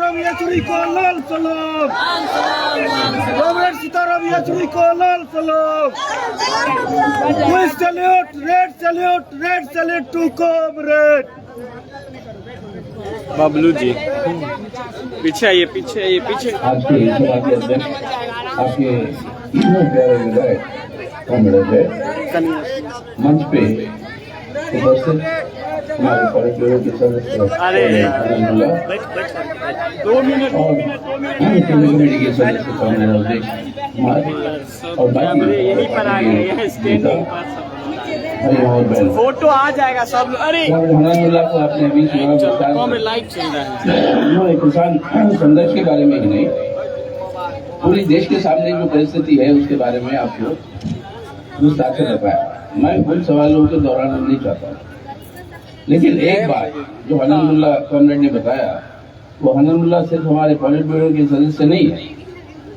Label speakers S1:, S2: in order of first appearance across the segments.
S1: सीताराम येचुरी को लाल सलाम। कॉमरेड सीताराम येचुरी को लाल सलाम। We salute, red salute to comrade।
S2: Bablu ji पीछे आइए,
S3: आज के सभा के अध्यक्ष आपके तीनों प्यारे विधायक कॉमरेड है मंच पे उपस्थित हमारे पॉलिट ब्यूरो के सदस्य और कमेटी के सदस्य कॉमरेड अवधेश कुमार और बाकी
S2: फोटो आ जाएगा सब। अरे
S3: हनानुल्लाह को आपने अभी
S2: लाइव चल रहा है।
S3: किसान संघर्ष के बारे में ही नहीं, पूरी देश के सामने जो परिस्थिति है उसके बारे में आपको विस्तार से बताया। मैं उन सवालों के दौरान नहीं चाहता, लेकिन एक बात जो हनानुल्लाह कॉमरेड ने बताया, वो हनानुल्लाह सिर्फ हमारे पॉलिट ब्यूरो के सदस्य नहीं है,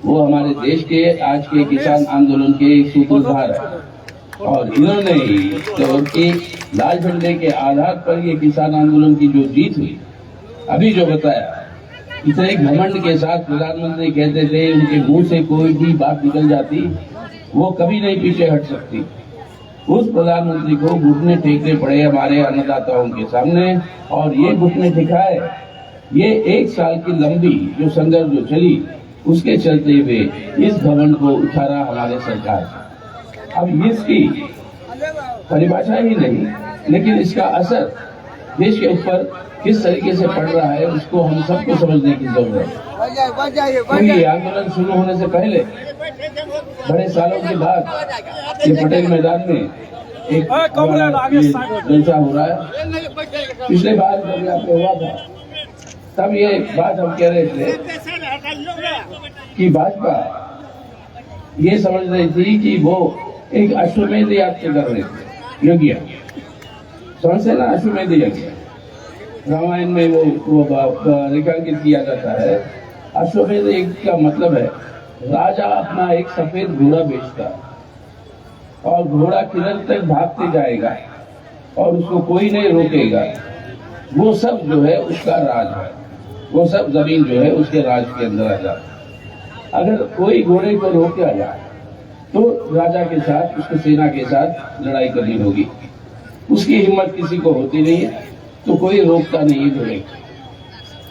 S3: वो हमारे देश के आज के किसान आंदोलन के एक सूत्रधार है। और इन्होंने ही तो उनकी लाल झंडे के आधार पर ये किसान आंदोलन की जो जीत हुई, अभी जो बताया, इतने घमंड के साथ प्रधानमंत्री कहते थे उनके मुंह से कोई भी बात निकल जाती वो कभी नहीं पीछे हट सकती। उस प्रधानमंत्री को घुटने टेकने पड़े हमारे अन्नदाताओं के सामने, और ये घुटने टिकाए ये एक साल की लंबी जो संघर्ष जो चली उसके चलते हुए इस घमंड को उठारा हमारे सरकार। अब इसकी परिभाषा ही नहीं, लेकिन इसका असर देश के ऊपर किस तरीके से पड़ रहा है उसको हम सबको समझने की जरूरत है। क्योंकि आंदोलन शुरू होने से पहले बड़े सालों के बाद ये पटेल मैदान में एक जलसा हो रहा है। पिछले बार जब यहाँ पे हुआ था तब ये बात हम कह रहे थे कि भाजपा ये समझ रही थी कि वो एक अश्वमेध यात्रा कर रहे थे, योग्य सेना अश्वमेध यज्ञ रामायण में वो रेखांकित किया जाता है। अश्वमेध यज्ञ का मतलब है राजा अपना एक सफेद घोड़ा बेचता और घोड़ा किधर तक भागते जाएगा और उसको कोई नहीं रोकेगा, वो सब जो है उसका राज है, वो सब जमीन जो है उसके राज के अंदर आ जाए। अगर कोई घोड़े को रोका जाए तो राजा के साथ उसको सेना के साथ लड़ाई करनी होगी, उसकी हिम्मत किसी को होती नहीं है, तो कोई रोकता नहीं है घोड़े।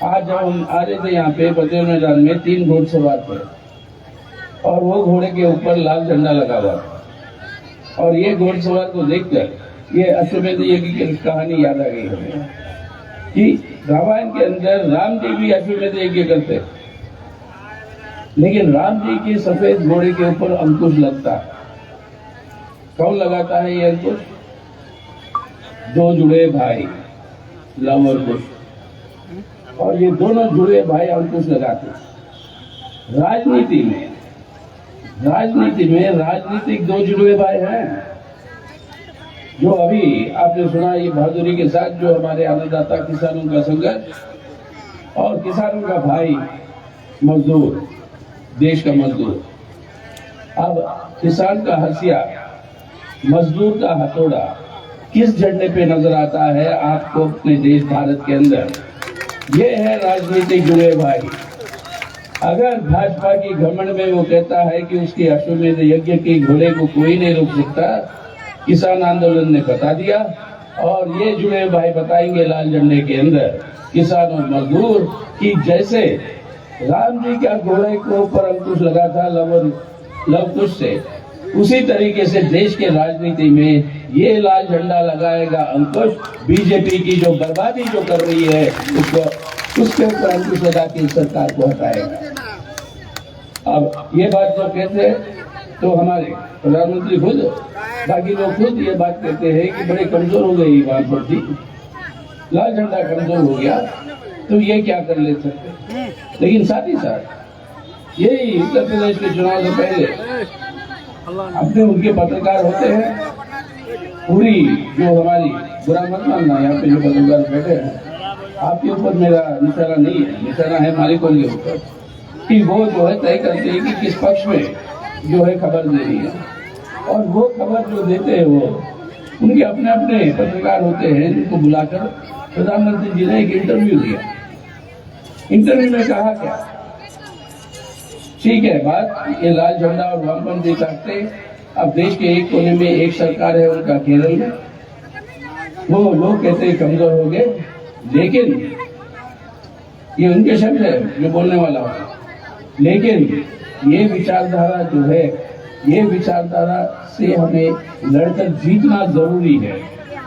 S3: आज जब हम आ रहे थे यहाँ पे पटेल मैदान में 3 घोड़सवार थे और वो घोड़े के ऊपर लाल झंडा लगा हुआ था, और ये घोड़सवार को देखकर ये अश्वमेध यज्ञ की कहानी याद आ गई हमें कि रामायण के अंदर राम जी भी अश्वमेध यज्ञ करते, लेकिन राम जी के सफेद घोड़े के ऊपर अंकुश लगता है। कौन लगाता है ये अंकुश? 2 जुड़े भाई लव और कुश, और ये दोनों जुड़े भाई अंकुश लगाते। राजनीति में राजनीतिक 2 जुड़े भाई हैं, जो अभी आपने सुना ये बहादुरी के साथ जो हमारे अन्नदाता किसानों का संघर्ष और किसानों का भाई मजदूर, देश का मजदूर। अब किसान का हसिया, मजदूर का हथौड़ा किस झंडे पे नजर आता है आपको अपने देश भारत के अंदर? ये है राजनीतिक जुड़े भाई। अगर भाजपा की घमंड में वो कहता है कि उसके अश्वमेध यज्ञ के घोड़े को कोई नहीं रोक सकता, किसान आंदोलन ने बता दिया, और ये जुड़े भाई बताएंगे लाल झंडे के अंदर किसान और मजदूर की जैसे राम जी का घोड़े को ऊपर अंकुश लगा था लव कुश से, उसी तरीके से देश के राजनीति में ये लाल झंडा लगाएगा अंकुश। बीजेपी की जो बर्बादी जो कर रही है उसके ऊपर अंकुश लगा के सरकार को हटाएगा। अब ये बात जो कहते हैं तो हमारे प्रधानमंत्री खुद, बाकी लोग खुद ये बात कहते हैं कि बड़े कमजोर हो गई वहां पर थी, लाल झंडा कमजोर हो गया तो ये क्या कर ले सकते। लेकिन साथ ही साथ यही उत्तर प्रदेश के चुनाव से पहले अपने उनके पत्रकार होते हैं, पूरी जो हमारी बुरा मत मानना, यहाँ पे जो पत्रकार बैठे हैं आपके ऊपर मेरा निशाना नहीं है, निशाना है मालिकों के ऊपर कि वो जो है तय करते हैं कि किस पक्ष में जो है खबर दे रही है, और वो खबर जो देते हैं वो उनके अपने अपने पत्रकार होते हैं जिनको बुलाकर प्रधानमंत्री जी ने एक इंटरव्यू दिया इंटरव्यू में कहा क्या? ठीक है बात, ये लाल झंडा और वामपंथी ताकते अब देश के एक कोने में एक सरकार है उनका केरल में, वो लोग कहते हैं कमजोर हो गए, लेकिन ये उनके शब्द है जो बोलने वाला हो, लेकिन ये विचारधारा जो है, ये विचारधारा से हमें लड़कर जीतना जरूरी है।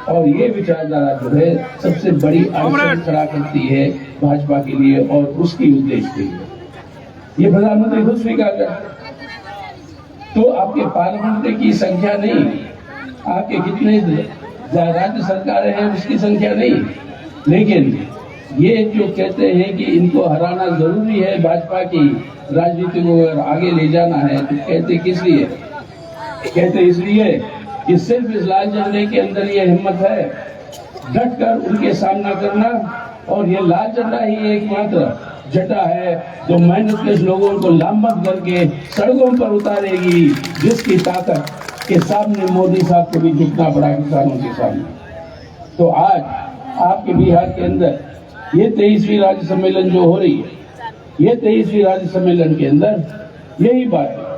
S3: और ये विचारधारा जो है सबसे बड़ी अड़चन खड़ा करती है भाजपा के लिए और उसकी उद्देश्य के लिए। ये प्रधानमंत्री खुद स्वीकार करते, तो आपके पार्लियामेंट की संख्या नहीं, आपके कितने राज्य सरकारें हैं उसकी संख्या नहीं, लेकिन ये जो कहते हैं कि इनको हराना जरूरी है, भाजपा की राजनीति को अगर आगे ले जाना है, तो कहते किस लिए? कहते इसलिए कि सिर्फ इस लाल झंडे के अंदर ये हिम्मत है डट कर उनके सामना करना, और ये लाल झंडा ही एकमात्र जटा है जो मेहनतकश लोगों को लामबंद करके सड़कों पर उतारेगी, जिसकी ताकत के सामने मोदी साहब को भी झुकना पड़ा किसानों के सामने। तो आज आपके बिहार के अंदर ये 23वीं राज्य सम्मेलन जो हो रही है, ये 23वीं राज्य सम्मेलन के अंदर यही बात है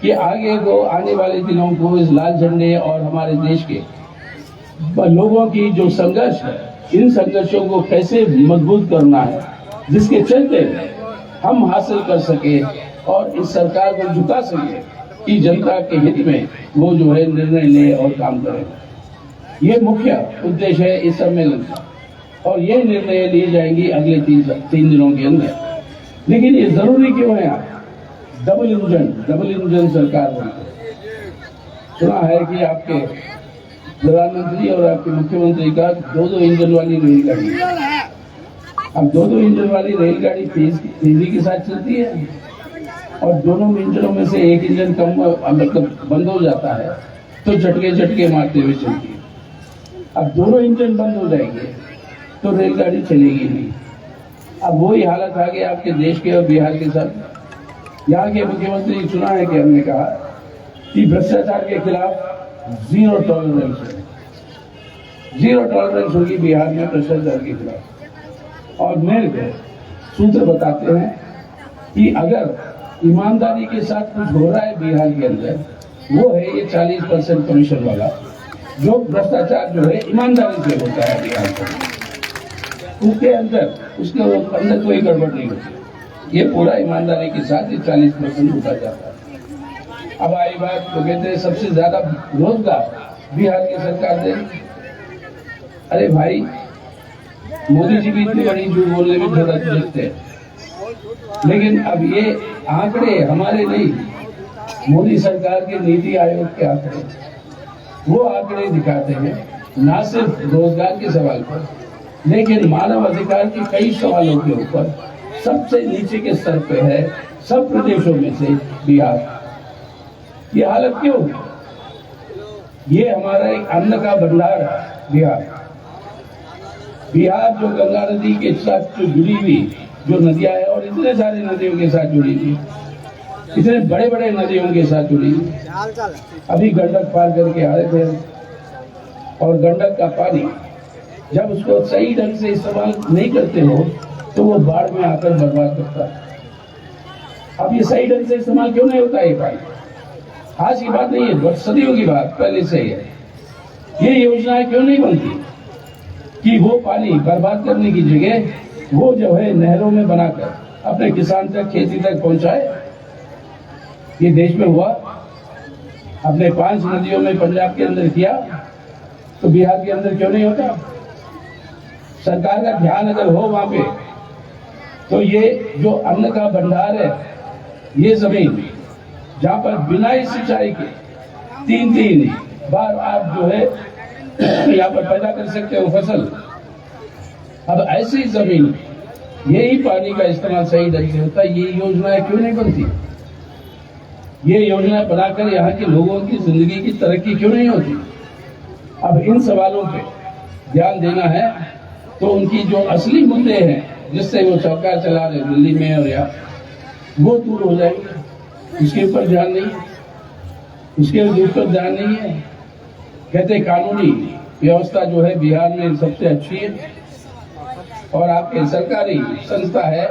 S3: कि आगे को आने वाले दिनों को इस लाल झंडे और हमारे देश के लोगों की जो संघर्ष है, इन संघर्षों को कैसे मजबूत करना है, जिसके चलते हम हासिल कर सके और इस सरकार को झुका सके कि जनता के हित में वो जो है निर्णय ले और काम करे। ये मुख्य उद्देश्य है इस सम्मेलन का, और ये निर्णय लिए जाएंगे अगले तीन दिनों के अंदर। लेकिन ये जरूरी क्यों है? डबल इंजन सरकार बनती। सुना है कि आपके प्रधानमंत्री और आपके मुख्यमंत्री का दो इंजन वाली रेलगाड़ी, अब दो इंजन वाली रेलगाड़ी तेजी के साथ चलती है, और दोनों इंजनों में से एक इंजन कम मतलब बंद हो जाता है तो झटके मारते हुए चलती है। अब दोनों इंजन बंद हो जाएंगे तो रेलगाड़ी चलेगी नहीं। अब वही हालत आ गई आपके देश के और बिहार के साथ। यहाँ के मुख्यमंत्री सुना है कि हमने कहा कि भ्रष्टाचार के खिलाफ जीरो टॉलरेंस होगी बिहार में भ्रष्टाचार के खिलाफ। और मेरे को सूत्र बताते हैं कि अगर ईमानदारी के साथ कुछ हो रहा है बिहार के अंदर, वो है ये 40% कमीशन वाला, जो भ्रष्टाचार जो है ईमानदारी से होता है बिहार में, उसके अंदर कोई गड़बड़ नहीं होती। ये पूरा ईमानदारी के साथ ये 40% होता जाता है। अब आई बात तो कहते हैं सबसे ज्यादा रोजगार बिहार की सरकार दे। अरे भाई, मोदी जी भी इतनी बड़ी झूठ बोलने में थोड़ा देखते हैं, लेकिन अब ये आंकड़े हमारे नहीं, मोदी सरकार के नीति आयोग के आंकड़े, वो आंकड़े दिखाते हैं न सिर्फ रोजगार के सवाल पर, लेकिन मानव अधिकार के कई सवालों के ऊपर सबसे नीचे के स्तर पे है सब प्रदेशों में से बिहार। ये हालत क्यों? ये हमारा एक अन्न का भंडार है बिहार जो गंगा नदी के साथ जो जुड़ी हुई जो नदियां है, और इतने सारे नदियों के साथ जुड़ी हुई, इतने बड़े बड़े नदियों के साथ जुड़ी हुई। अभी गंडक पार करके आ रहे थे, और गंडक का पानी जब उसको सही ढंग से इस्तेमाल नहीं करते हो तो वो बाढ़ में आकर बर्बाद करता है। अब ये सही ढंग से इस्तेमाल क्यों नहीं होता? ये पानी आज की बात नहीं है, सदियों की बात पहले से ही है। ये योजनाएं क्यों नहीं बनती कि वो पानी बर्बाद करने की जगह वो जो है नहरों में बनाकर अपने किसान तक, खेती तक पहुंचाए? ये देश में हुआ, अपने 5 नदियों में पंजाब के अंदर किया, तो बिहार के अंदर क्यों नहीं होता? सरकार का ध्यान अगर हो वहां पे, तो ये जो अन्न का भंडार है, ये जमीन जहां पर बिना इस सिंचाई के 3 बार आप जो है यहाँ पर पैदा कर सकते हो फसल, अब ऐसी जमीन यही पानी का इस्तेमाल सही ढंग से होता है। ये योजनाएं क्यों नहीं बनती? ये योजनाएं बनाकर यहाँ के लोगों की जिंदगी की तरक्की क्यों नहीं होती? अब इन सवालों पे ध्यान देना है, तो उनकी जो असली मुद्दे हैं जिससे वो सरकार चला रहे दिल्ली में और यहाँ, वो दूर हो जाएंगे। इसके ऊपर ध्यान नहीं है, इसके ऊपर ध्यान नहीं है। कहते कानूनी व्यवस्था जो है बिहार में सबसे अच्छी है, और आपके सरकारी संस्था है,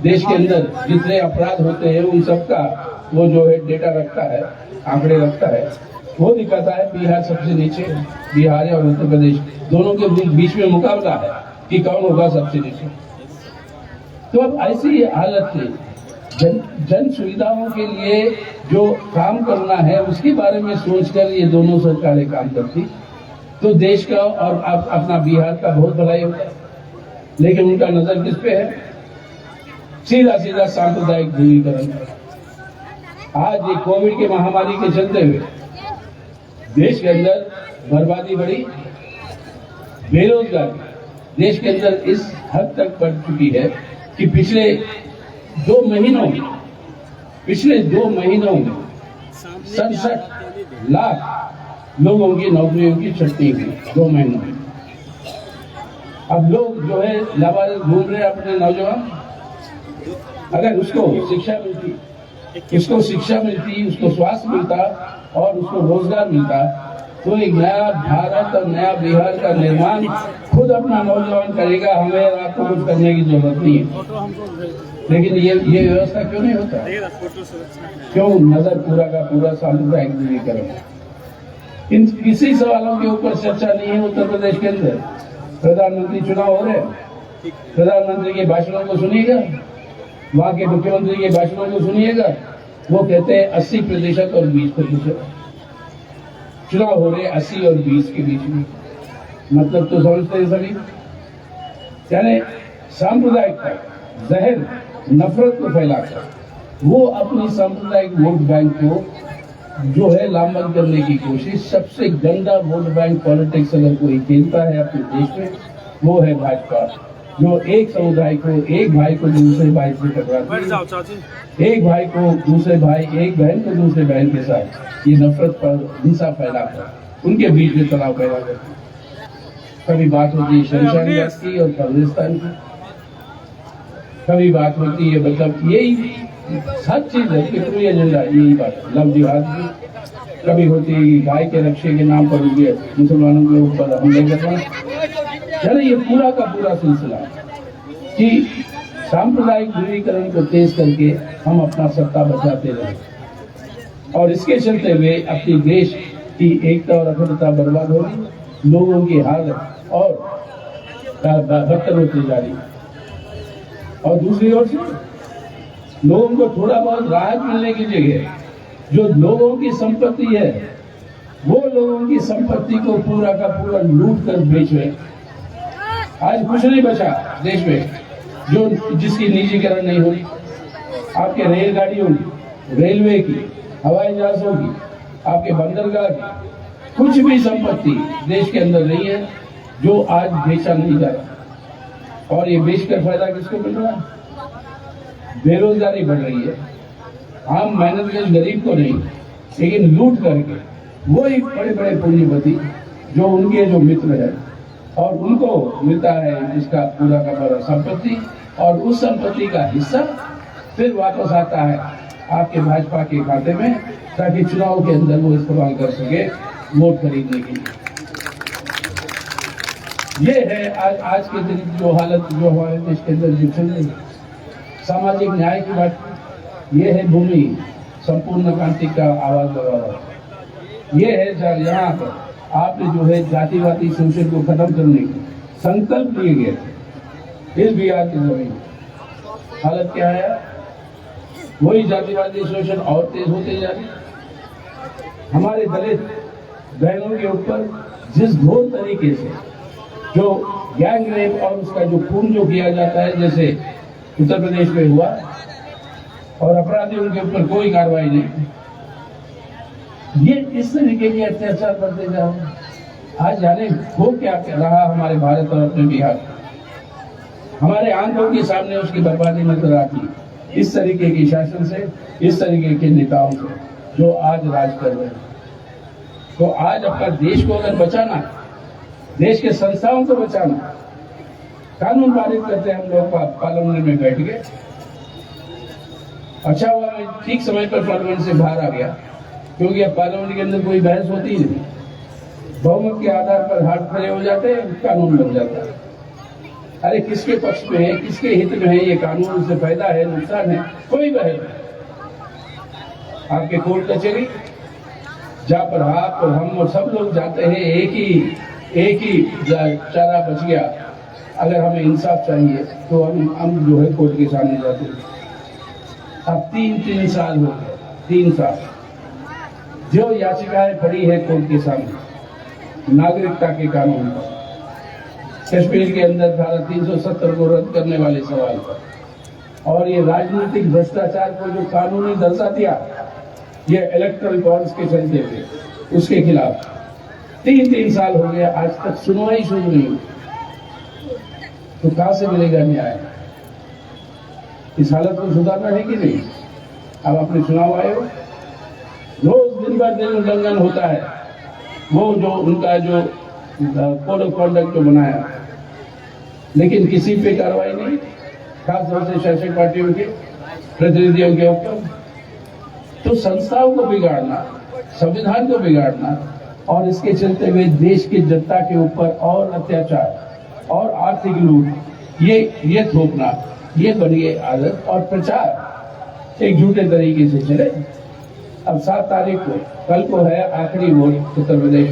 S3: देश के अंदर जितने अपराध होते हैं उन सबका वो जो है डेटा रखता है, आंकड़े रखता है, वो दिखाता है बिहार सबसे नीचे, बिहार और उत्तर प्रदेश दोनों के बीच में मुकाबला है कि कौन होगा सबसे नीचे। तो अब ऐसी हालत में जन सुविधाओं के लिए जो काम करना है उसके बारे में सोचकर ये दोनों सरकारें काम करती तो देश का और अपना बिहार का बहुत भलाई होता। लेकिन उनका नजर किस पे है? सीधा सीधा सांप्रदायिक ध्रुवीकरण। आज ये कोविड की महामारी के चलते हुए देश के अंदर बर्बादी बढ़ी, बेरोजगारी देश के अंदर इस हद तक बढ़ चुकी है कि पिछले 2 महीनों में 67 लाख लोगों की नौकरियों की छटनी हुई 2 महीनों में। अब लोग जो है लावारिस घूम रहे अपने नौजवान। अगर उसको शिक्षा मिलती, उसको स्वास्थ्य मिलता और उसको रोजगार मिलता तो एक नया भारत और नया बिहार का निर्माण खुद अपना नौजवान करेगा। हमें आपको कुछ करने की जरूरत नहीं है। लेकिन ये व्यवस्था क्यों नहीं होता? क्यों नजर पूरा का पूरा सांप्रदायिक ध्रुवीकरण? इन किसी सवालों के ऊपर चर्चा नहीं है। उत्तर प्रदेश के अंदर प्रधानमंत्री चुनाव हो रहे, प्रधानमंत्री के भाषणों को सुनिएगा, वहां के मुख्यमंत्री के भाषणों को सुनिएगा, वो कहते हैं 80% और 20%। चुनाव हो रहे 80 और 20 के बीच में। मतलब तो समझते हैं सभी, यानी सांप्रदायिकता, जहर, नफरत को फैलाकर वो अपनी सांप्रदायिक वोट बैंक को जो है लामबंद करने की कोशिश। सबसे गंदा वोट बैंक पॉलिटिक्स अगर कोई खेलता है अपने देश में वो है भाजपा, जो एक समुदाय को, एक भाई को दूसरे भाई से टकराती है, एक भाई को दूसरे भाई, एक बहन को दूसरे बहन के साथ ये नफरत पर हिंसा फैलाकर उनके बीच में तनाव पैदा करती। कभी बात होती है शमशान की और खालिस्तान की, कभी बात होती है मतलब यही हर चीज है, फिक्री एजेंडा यही बात, लव जिहाद की। कभी होती है गाय के रक्षे के नाम पर मुसलमानों के ऊपर हमले करना। यानी ये पूरा का पूरा सिलसिला कि सांप्रदायिक ध्रुवीकरण को तेज करके हम अपना सत्ता बचाते रहे और इसके चलते हुए अपनी देश की एकता और अखंडता बर्बाद हो रही, लोगों की हालत और बदतर होती जा रही। और दूसरी ओर से लोगों को थोड़ा बहुत राहत मिलने की जगह जो लोगों की संपत्ति है वो लोगों की संपत्ति को पूरा का पूरा लूट कर बेच रहे। आज कुछ नहीं बचा देश में जो जिसकी निजीकरण नहीं होगी। आपके रेलगाड़ियों की, रेलवे की, हवाई जहाजों की, आपके बंदरगाह की कुछ भी संपत्ति देश के अंदर नहीं है जो आज बेचा नहीं जा रहा। और ये बेचकर फायदा किसको मिल रहा है? बेरोजगारी बढ़ रही है। आम मेहनत के गरीब को नहीं, लेकिन लूट करके वो एक बड़े बड़े पूंजीपति जो उनके जो मित्र है और उनको मिलता है इसका पूरा का पूरा संपत्ति और उस संपत्ति का हिस्सा फिर वापस आता है आपके भाजपा के खाते में ताकि चुनाव के अंदर वो इस्तेमाल कर सके वोट खरीदने के लिए। ये है आज के दिन जो हालत जो हमारे देश के अंदर जो चल रही है। सामाजिक न्याय की बात, ये है भूमि संपूर्ण क्रांति का आवाज लगा हुआ। ये है यहाँ पर आपने जो है जातिवादी शोषण को खत्म करने के संकल्प लिए गए थे इस बिहार की जमीन। हालत क्या है? वही जातिवादी शोषण और तेज होते जा रहे। हमारे दलित बहनों के ऊपर जिस घोर तरीके से जो गैंग रेप और उसका जो खून जो किया जाता है जैसे उत्तर प्रदेश में हुआ और अपराधियों के ऊपर कोई कार्रवाई नहीं, ये इस तरीके के अत्याचार बढ़ते जा रहे। आज जाने वो क्या रहा हमारे भारत और अपने बिहार, हमारे आंखों के सामने उसकी बर्बादी नजर आती इस तरीके की शासन से, इस तरीके के नेताओं से जो आज राज कर रहे हैं। तो आज अपना देश को अगर बचाना, देश के संस्थाओं को बचाना, कानून पारित करते हैं हम लोग पार्लियामेंट में बैठ के। अच्छा हुआ मैं ठीक समय पर पार्लियामेंट से बाहर आ गया, क्योंकि अब पार्लियामेंट के अंदर कोई बहस होती ही नहीं। बहुमत के आधार पर हाथ खड़े हो जाते हैं, कानून बन जाता है। अरे किसके पक्ष में है, किसके हित में है ये कानून, से फायदा है नुकसान है, कोई बहस नहीं। आपके कोर्ट कचहरी जहाँ पर आप और हम और सब लोग जाते हैं, एक ही चारा बच गया। अगर हमें इंसाफ चाहिए तो हम जो है कोर्ट के सामने जाते हैं। अब 3 साल हो गए, 3 साल जो याचिकाएं पड़ी है कोर्ट के सामने नागरिकता के कानून पर, कश्मीर के अंदर धारा 370 को रद्द करने वाले सवाल पर, और ये राजनीतिक भ्रष्टाचार को जो कानूनी दर्जा दिया ये इलेक्टोरल बॉन्ड्स के चलते हुए, उसके खिलाफ 3 साल हो गया, आज तक सुनवाई शुरू नहीं हुई। तो कहां से मिलेगा न्याय? इस हालत को सुधारना है कि नहीं? अब अपने चुनाव आयोग रोज दिन भर दिन उल्लंघन होता है, वो जो उनका जो कोड ऑफ कॉन्डक्ट जो बनाया, लेकिन किसी पे कार्रवाई नहीं, खासतौर से शासक पार्टियों के प्रतिनिधियों के ऊपर। तो संस्थाओं को बिगाड़ना, संविधान को बिगाड़ना और इसके चलते हुए देश की जनता के ऊपर और अत्याचार और आर्थिक लूट, ये थोपना, ये बनी आदत और प्रचार एक झूठे तरीके से चले। अब 7 तारीख को, कल को है आखिरी वोट उत्तर प्रदेश।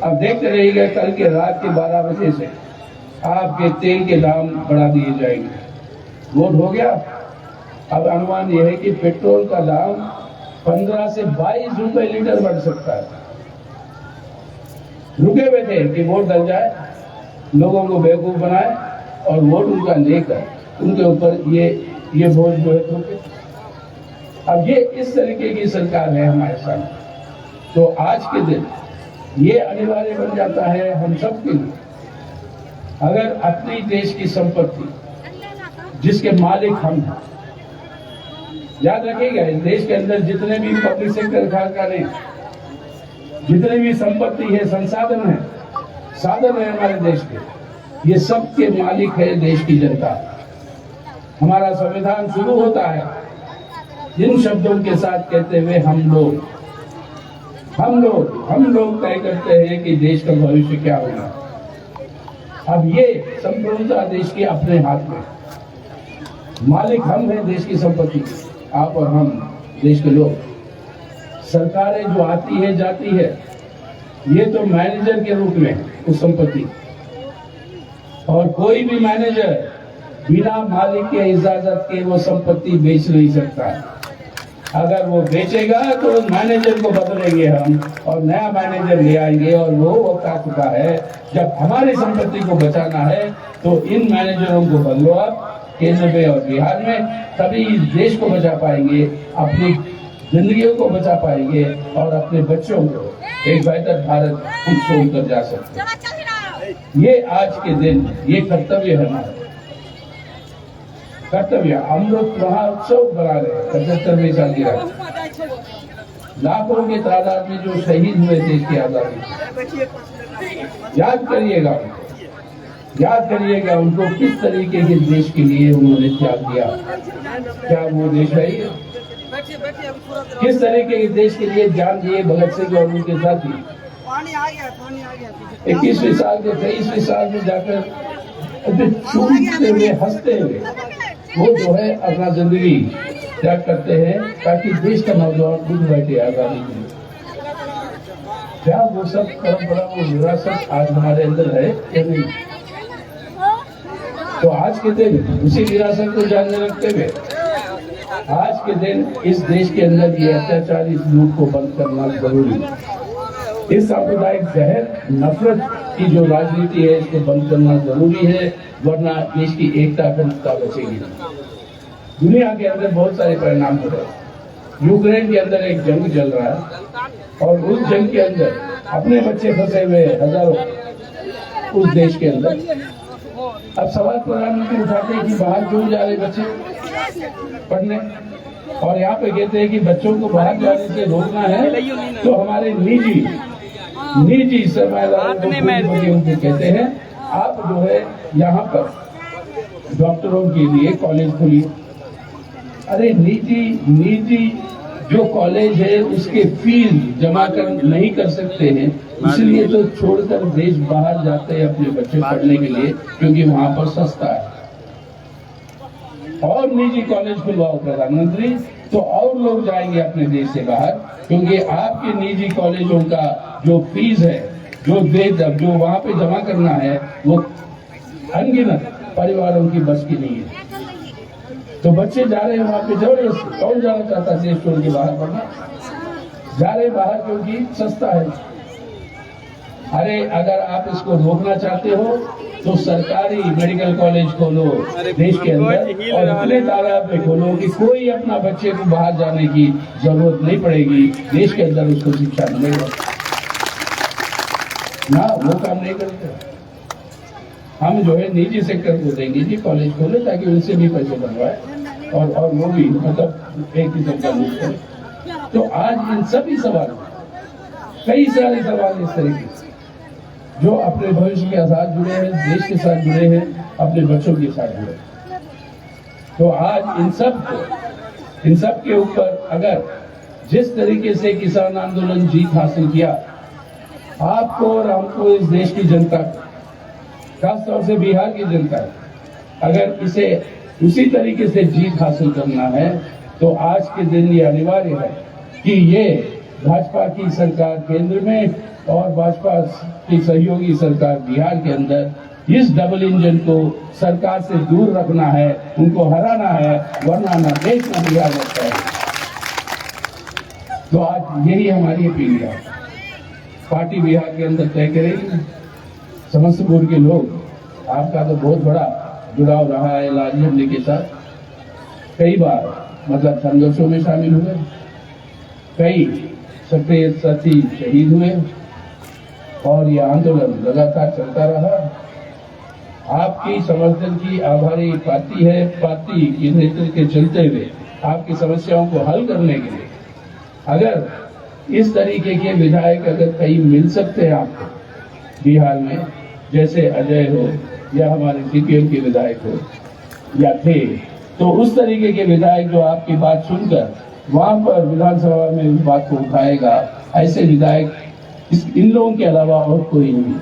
S3: अब देखते रहिएगा, कल के रात के 12 बजे से आपके तेल के दाम बढ़ा दिए जाएंगे। वोट हो गया। अब अनुमान यह है कि पेट्रोल का दाम 15 से 22 रुपए लीटर बढ़ सकता है। रुके हुए थे कि वोट डल जाए, लोगों को बेवकूफ बनाए और वोट उनका लेकर उनके ऊपर ये बोझ जो है थोपे। अब ये इस तरीके की सरकार है हमारे सामने। तो आज के दिन ये अनिवार्य बन जाता है हम सब के लिए, अगर अपनी देश की संपत्ति जिसके मालिक हम हैं, याद रखिएगा इस देश के अंदर जितने भी पब्लिक सेक्टर कारखाने, जितने भी संपत्ति है, संसाधन है, साधन है हमारे देश के, ये सब के मालिक है देश की जनता। हमारा संविधान शुरू होता है जिन शब्दों के साथ कहते हुए हम लोग तय करते हैं कि देश का भविष्य क्या होगा। अब ये संपूर्णता देश के अपने हाथ में, मालिक हम हैं देश की संपत्ति, आप और हम देश के लोग। सरकारें जो आती है जाती है, ये तो मैनेजर के रूप में उस संपत्ति, और कोई भी मैनेजर बिना मालिक के इजाजत के वो संपत्ति बेच नहीं सकता। अगर वो बेचेगा तो मैनेजर को बदलेंगे हम और नया मैनेजर ले आएंगे, और वो वक्त आ चुका है जब हमारी संपत्ति को बचाना है। तो इन मैनेजरों को बदलो आप केंद्र में और बिहार में, तभी इस देश को बचा पाएंगे, अपनी जिंदगियों को बचा पाएंगे और अपने बच्चों को एक बेहतर भारत हम छोड़कर जा सकते हैं। ये आज के दिन ये कर्तव्य है हमारा, कर्तव्य। अमृत महोत्सव बना रहे 75वीं सालगिरह, लाखों के तादाद में जो शहीद हुए देश की आजादी, याद करिएगा उनको किस तरीके के देश के लिए उन्होंने त्याग दिया। क्या वो देश है? किस तरीके के देश के लिए जान दिए भगत सिंह और उनके साथी। 21वीं साल के 23वीं साल में जाकर चूमते हुए, हंसते हुए वो जो है अपना जिंदगी त्याग करते हैं ताकि देश का नौजवान खुद बैठे आजादी में। क्या वो सब परंपरा, वो विरासत आज हमारे अंदर है या नहीं? तो आज के दिन उसी विरासत को ध्यान में रखते हुए आज के दिन इस देश के अंदर ये अत्याचार, इस लूट को बंद करना जरूरी है। इस सांप्रदायिक जहर, नफरत की जो राजनीति है, इसको बंद करना जरूरी है, वरना देश की एकता अखंडता बचेगी। दुनिया के अंदर बहुत सारे परिणाम हो रहे हैं। यूक्रेन के अंदर एक जंग चल रहा है और उस जंग के अंदर अपने बच्चे फंसे हुए हजारों उस देश के अंदर। अब सवाल प्रधानमंत्री उठाते हैं कि बाहर क्यों जा रहे बच्चे पढ़ने, और यहाँ पे कहते हैं कि बच्चों को बाहर जाने से रोकना है तो हमारे निजी सरमायादारों को कहते हैं आप जो है यहाँ पर डॉक्टरों के लिए कॉलेज खोलिए। अरे निजी जो कॉलेज है उसके फीस जमा कर नहीं कर सकते हैं इसलिए तो छोड़कर देश बाहर जाते हैं अपने बच्चे पढ़ने के लिए, क्योंकि वहां पर सस्ता है। और निजी कॉलेज खुलवाओ प्रधानमंत्री, तो और लोग जाएंगे अपने देश से बाहर, क्योंकि आपके निजी कॉलेजों का जो फीस है, जो वहां पे जमा करना है, वो अनगिनत परिवारों की बस की नहीं है। तो बच्चे जा रहे हैं वहां पे जबरदस्ती। कौन जाना चाहता है देश छोड़ के बाहर पढ़ना? जा रहे बाहर क्योंकि सस्ता है। अरे अगर आप इसको रोकना चाहते हो तो सरकारी मेडिकल कॉलेज खोलो देश के अंदर, और इतने तादाद में खोलो कि कोई अपना बच्चे को बाहर जाने की जरूरत नहीं पड़ेगी, देश के अंदर उसको शिक्षा मिलेगा ना। वो काम नहीं करते। हम जो है निजी सेक्टर को देंगे जी कॉलेज खोले, ताकि उनसे भी पैसे बनवाए और वो भी मतलब एक किस्म का लूट करे। तो आज इन सभी सवाल, कई सारे सवाल इस तरीके से जो अपने भविष्य के साथ जुड़े हैं, देश के साथ जुड़े हैं, अपने बच्चों के साथ जुड़े हैं। तो आज इन सब के ऊपर अगर जिस तरीके से किसान आंदोलन जीत हासिल किया, आपको और हमको, इस देश की जनता, खासतौर से बिहार की जनता, अगर इसे उसी तरीके से जीत हासिल करना है, तो आज के दिन ये अनिवार्य है कि ये भाजपा की सरकार केंद्र में और भाजपा की सहयोगी सरकार बिहार के अंदर इस डबल इंजन को सरकार से दूर रखना है, उनको हराना है, वरना न देश न बिहार बचता है। तो आज यही हमारी अपील है। पार्टी बिहार के अंदर तय करेगी। समस्तीपुर के लोग, आपका तो बहुत बड़ा जुड़ाव रहा है लालजी जी के साथ, कई बार मतलब संघर्षों में शामिल हुए, कई सक्रिय साथी शहीद हुए, और ये आंदोलन लगातार चलता रहा। आपकी समर्थन की आभारी पार्टी है। पार्टी के नेतृत्व के चलते हुए आपकी समस्याओं को हल करने के लिए अगर इस तरीके के विधायक अगर कहीं मिल सकते हैं आपको बिहार में, जैसे अजय हो या हमारे सीपीएम के विधायक हो या थे, तो उस तरीके के विधायक जो आपकी बात सुनकर वहां पर विधानसभा में उस बात को उठाएगा, ऐसे विधायक इन लोगों के अलावा और कोई नहीं।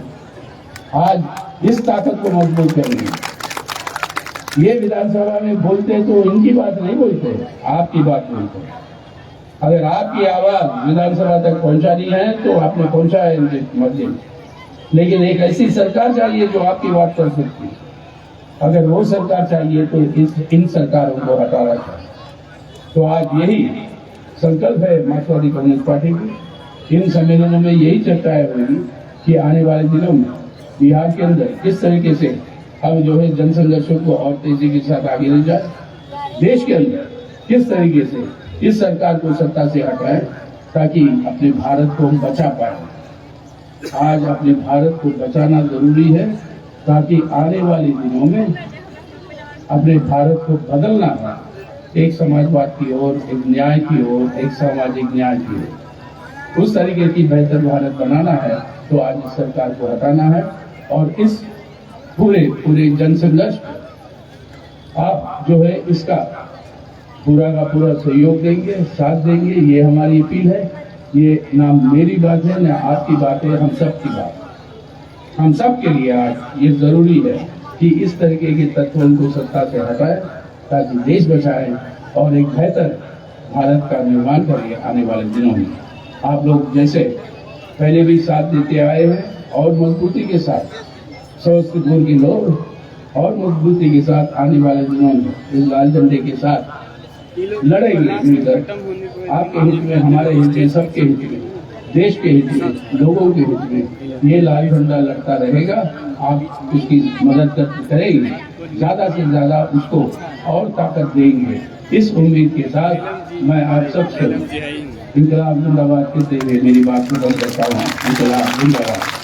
S3: आज इस ताकत को मजबूत करेंगे। ये विधानसभा में बोलते तो इनकी बात नहीं बोलते, आपकी बात बोलते। अगर आपकी आवाज विधानसभा तक पहुंचानी है तो आपने पहुंचाया इनके मर्जी में, लेकिन एक ऐसी सरकार चाहिए जो आपकी बात कर सकती है। अगर वो सरकार चाहिए तो इन सरकारों को हटाना चाहिए। तो आज यही संकल्प है मार्क्सवादी कम्युनिस्ट पार्टी की। इन सम्मेलनों में यही चर्चाएं होगी कि आने वाले दिनों में बिहार के अंदर किस तरीके से हम जो है जनसंघर्षों को और तेजी के साथ आगे ले जाए, देश के अंदर किस तरीके से इस सरकार को सत्ता से हटाए, ताकि अपने भारत को हम बचा पाए। आज अपने भारत को बचाना जरूरी है, ताकि आने वाले दिनों में अपने भारत को बदलना है, एक समाजवाद की ओर, एक न्याय की ओर, एक सामाजिक न्याय की ओर, उस तरीके की बेहतर भारत बनाना है। तो आज इस सरकार को हटाना है, और इस पूरे जनसंघर्ष आप जो है इसका पूरा का पूरा सहयोग देंगे, साथ देंगे। ये हमारी अपील है। ये ना मेरी बात है ना आपकी बात है, हम सब की बात। हम सब के लिए आज ये जरूरी है कि इस तरीके के तत्वों को सत्ता से हटाए, ताकि देश बचाए और एक बेहतर भारत का निर्माण करें आने वाले दिनों में। आप लोग जैसे पहले भी साथ देते आए हैं, और मजबूती के साथ समस्तीपुर के लोग और मजबूती के साथ आने वाले दिनों में इस लाल झंडे के साथ लड़ेंगे मिलकर। आपके हित में, हमारे हित में, सबके हित में, देश के हित में, लोगों के हित में ये लाल झंडा लड़ता रहेगा। आप उसकी मदद करेंगे, ज्यादा से ज्यादा उसको और ताकत देंगे। इस उम्मीद के साथ मैं आप सबसे इंकलाब जिंदाबाद कहते हुए मेरी बात को बंद करता हूँ। इंकलाब जिंदाबाद।